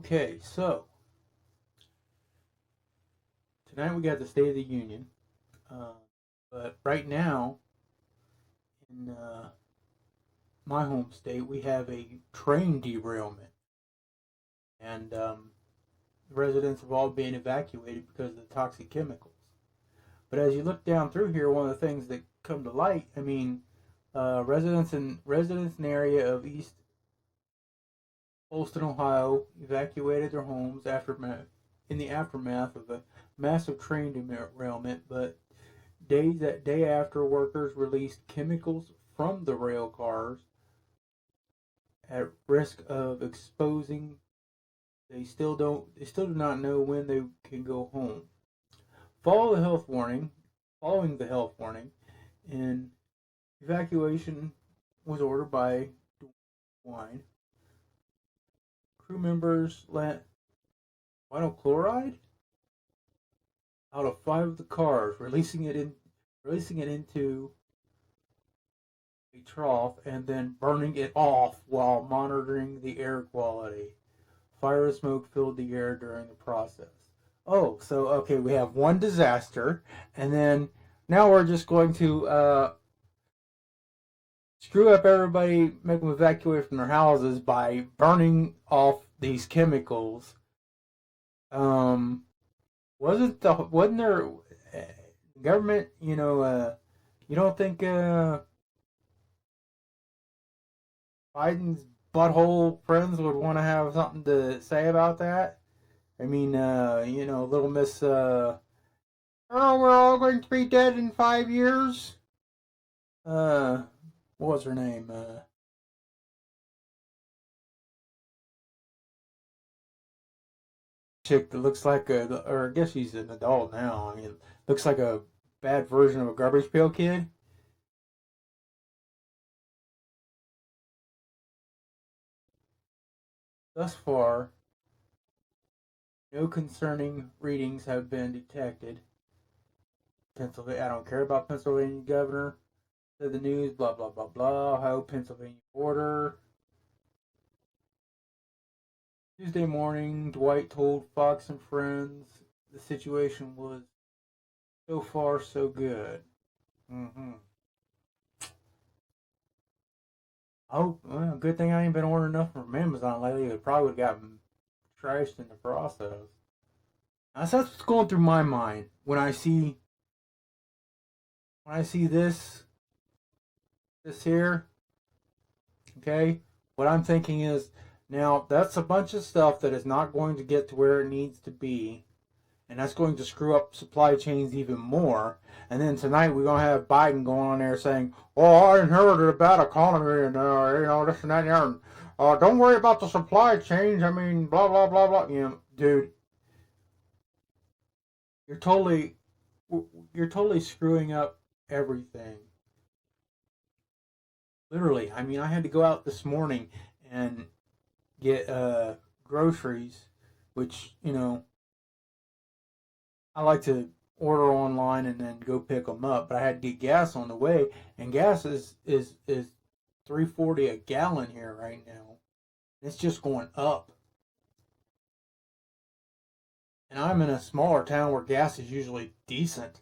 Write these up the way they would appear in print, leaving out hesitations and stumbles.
Okay, so tonight we got the State of the Union, uh, but right now in my home state we have a train derailment, and residents have all been evacuated because of the toxic chemicals. But as you look down through here, one of the things that come to light, residents in the area of East Holston, Ohio, evacuated their homes in the aftermath of a massive train derailment. But day after, workers released chemicals from the rail cars at risk of exposing. They still do not know when they can go home. Following the health warning, and evacuation was ordered by Wine. Crew members let vinyl chloride out of 5 of the cars, releasing it into a trough and then burning it off while monitoring the air quality. Fire and smoke filled the air during the process. Oh, so okay, we have one disaster, and then now we're just going to screw up everybody, make them evacuate from their houses by burning off these chemicals. Wasn't there government? You don't think Biden's butthole friends would want to have something to say about that? I mean, little Miss, oh, we're all going to be dead in 5 years. What was her name? Chick that looks like or I guess she's an adult now. I mean, looks like a bad version of a garbage pail kid. Thus far, no concerning readings have been detected. Pennsylvania, I don't care about Pennsylvania governor. Said the news, blah blah blah blah. Ohio, Pennsylvania border. Tuesday morning, Dwight told Fox and Friends the situation was so far so good. Mm-hmm. Oh, well, good thing I ain't been ordering enough from Amazon lately. It probably would have gotten trashed in the process. That's what's going through my mind when I see this here. Okay, what I'm thinking is, now that's a bunch of stuff that is not going to get to where it needs to be, and that's going to screw up supply chains even more. And then tonight we're going to have Biden going on there saying, "Oh, I inherited a bad economy, and this and that, and don't worry about the supply chains. I mean, blah blah blah blah." Dude, you're totally you're totally screwing up everything. Literally, I mean, I had to go out this morning and get groceries, which I like to order online and then go pick them up. But I had to get gas on the way, and gas is $3.40 a gallon here right now. It's just going up. And I'm in a smaller town where gas is usually decent.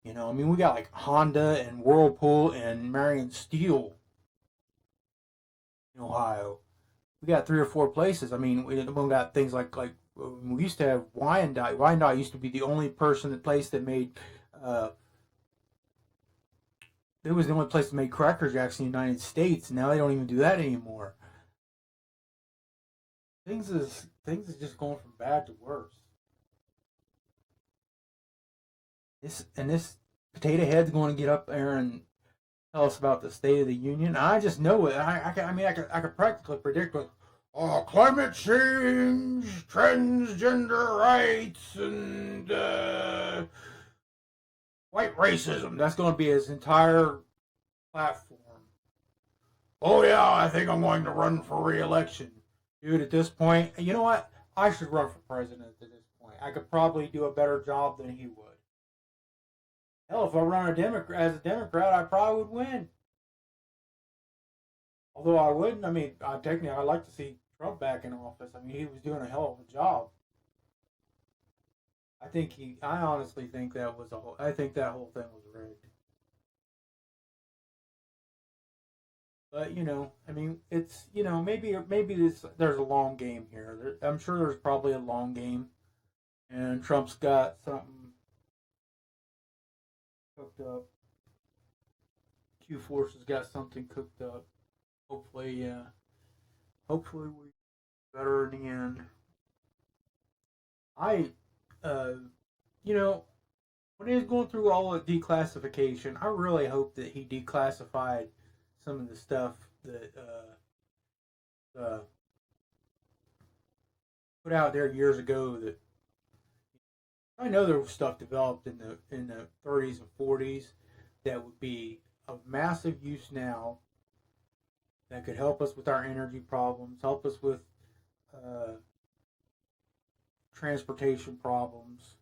I mean, we got like Honda and Whirlpool and Marion Steel in Ohio. We got 3 or 4 places. I mean, we got things like we used to have Wyandotte. Wyandotte used to be the only place that made. It was the only place that made Cracker Jacks in the United States. Now they don't even do that anymore. Things is just going from bad to worse. This potato head's going to get up there and tell us about the State of the Union. I just know it. I could practically predict what. Oh, climate change, transgender rights, and white racism. That's going to be his entire platform. Oh yeah, I think I'm going to run for re-election, dude. At this point, you know what? I should run for president at this point. I could probably do a better job than he would. Hell, if I run as a Democrat, I probably would win. Although I wouldn't. I mean, technically, I'd like to see Trump back in office. I mean, he was doing a hell of a job. I honestly think that was a whole. I think that whole thing was rigged. But I mean, it's maybe there's a long game here. I'm sure there's probably a long game, and Trump's got something cooked up. Q Force has got something cooked up. Hopefully, hopefully we better in the end. I, uh, you know, when he was going through all the declassification, I really hope that he declassified some of the stuff that put out there years ago. That I know there was stuff developed in the 30s and 40s that would be of massive use now that could help us with our energy problems, help us with uh, transportation problems.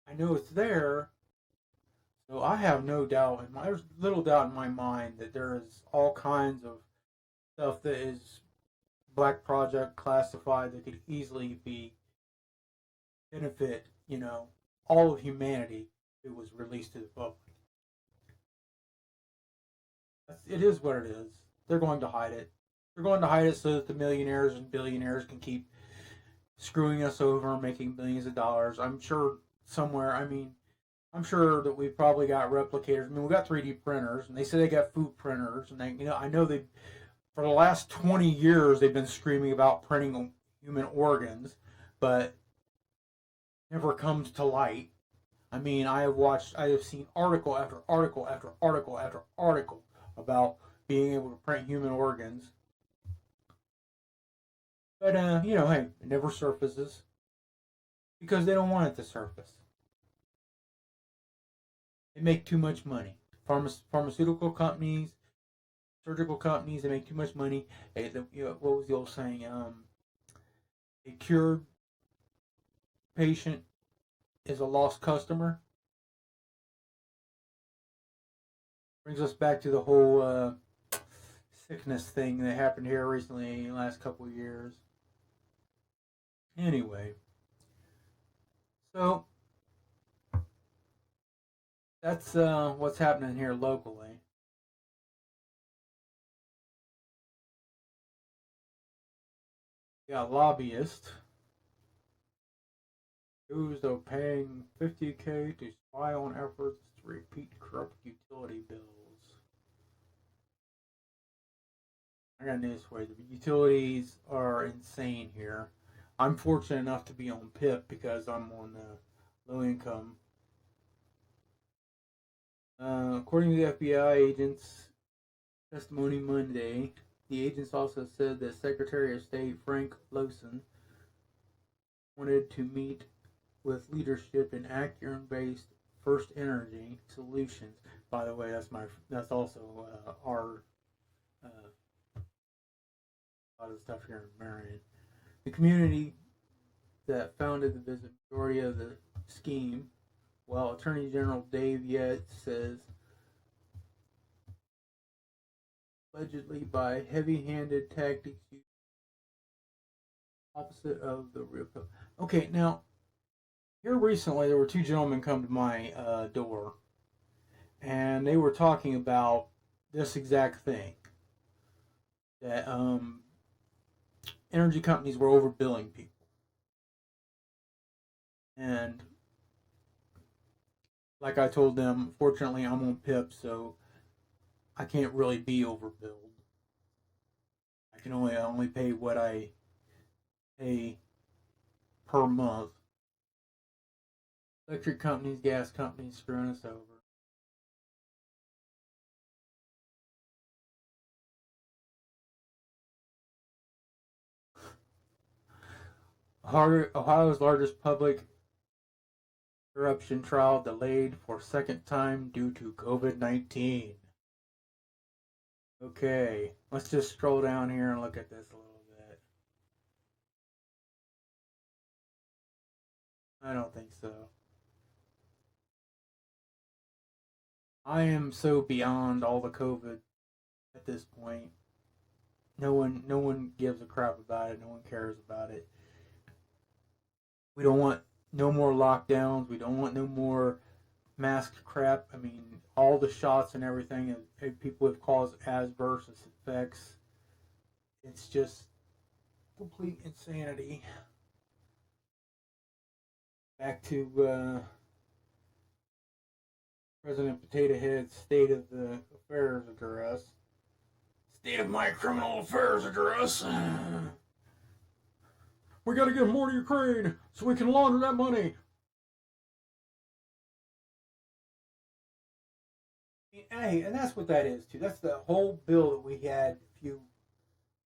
I know it's there, so I have no doubt there's little doubt in my mind that there is all kinds of stuff that is black project classified that could easily be benefit, all of humanity if it was released to the public. It is what it is. They're going to hide it. They're going to hide it so that the millionaires and billionaires can keep screwing us over and making billions of dollars. I'm sure somewhere, I mean, I'm sure that we've probably got replicators. I mean, we got 3D printers, and they say they got food printers, and I know they, for the last 20 years, they've been screaming about printing human organs, but never comes to light. I mean, I have seen article after article after article after article about being able to print human organs, but hey, it never surfaces because they don't want it to surface. They make too much money. Pharmaceutical companies, surgical companies, they make too much money. What was the old saying? A cured patient is a lost customer. Brings us back to the whole sickness thing that happened here recently in the last couple of years. Anyway, so that's what's happening here locally. We got lobbyists who's paying 50K to spy on efforts to repeat corrupt utility bills. I got news for you. The utilities are insane here. I'm fortunate enough to be on PIP because I'm on low income. According to the FBI agents' testimony Monday, the agents also said that Secretary of State Frank Lawson wanted to meet with leadership in Acuren-based First Energy Solutions. By the way, that's also our a lot of stuff here in Marion. The community that founded the visit majority of the scheme, while Attorney General Dave Yates says allegedly by heavy-handed tactics opposite of the real. Okay, now here recently there were two gentlemen come to my door, and they were talking about this exact thing that energy companies were overbilling people, and like I told them, fortunately I'm on PIP, so I can't really be overbilled. I only pay what I pay per month. Electric companies, gas companies screwing us over. Ohio's largest public corruption trial delayed for second time due to COVID-19. Okay, let's just scroll down here and look at this a little bit. I don't think so. I am so beyond all the COVID at this point. No one gives a crap about it. No one cares about it. We don't want no more lockdowns. We don't want no more mask crap. I mean, all the shots and everything, and people have caused adverse effects. It's just complete insanity. Back to President Potato Head's State of the Affairs address. State of my criminal affairs address. We gotta get more to Ukraine so we can launder that money. Hey, and that's what that is too. That's the whole bill that we had a few,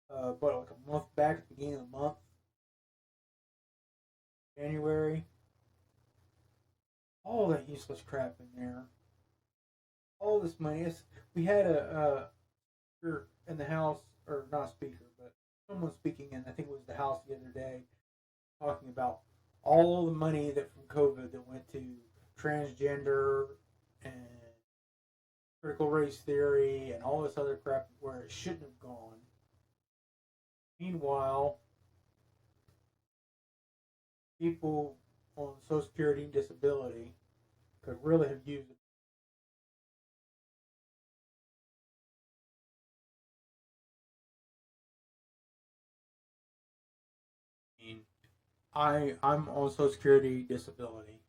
like a month back at the beginning of the month, January. All that useless crap in there. All this money. We had a speaker in the House, or not speaker, but someone speaking in, I think it was the House the other day, talking about all the money that from COVID that went to transgender and critical race theory and all this other crap where it shouldn't have gone. Meanwhile, people on Social Security and disability could really have used it. I mean, I'm on Social Security disability.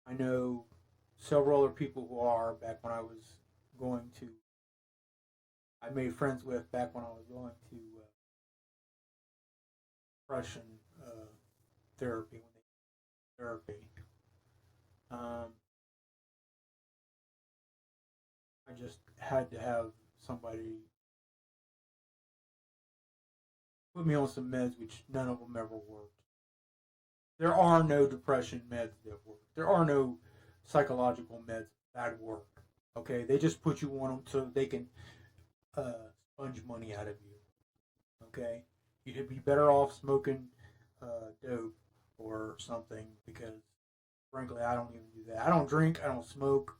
I know several other people who are back when I was going to. I made friends with back when I was going to depression therapy when they therapy. Um, I just had to have somebody put me on some meds, which none of them ever worked. There are no depression meds that work. There are no psychological meds that work. Okay, they just put you on them so they can sponge money out of you. Okay, you'd be better off smoking dope or something because, frankly, I don't even do that. I don't drink. I don't smoke.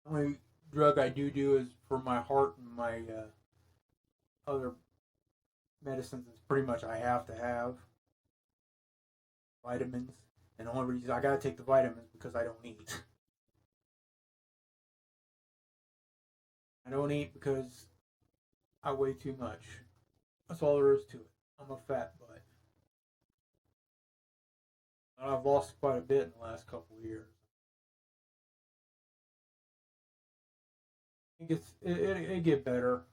The only drug I do is for my heart and my other medicines. It's pretty much I have to have vitamins, and the only reason I gotta take the vitamins because I don't eat. I don't eat because I weigh too much. That's all there is to it. I'm a fat butt. And I've lost quite a bit in the last couple of years. It get better,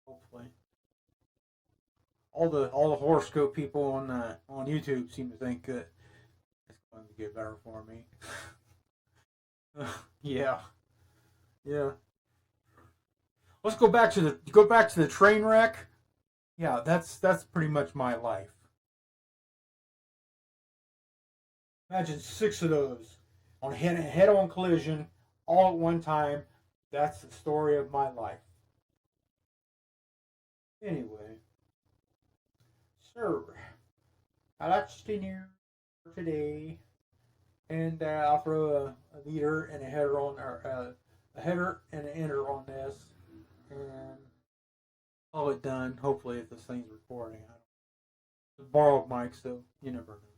hopefully. All the horoscope people on YouTube seem to think that it's going to get better for me. Yeah, yeah. Let's go back to the train wreck. Yeah, that's pretty much my life. Imagine six of those on head on collision all at one time. That's the story of my life. Anyway, sir, I like to for today, and I'll throw a leader and a header on, or a header and an enter on this, and call it done. Hopefully, if this thing's recording, I don't. It's a borrowed mic, so you never know.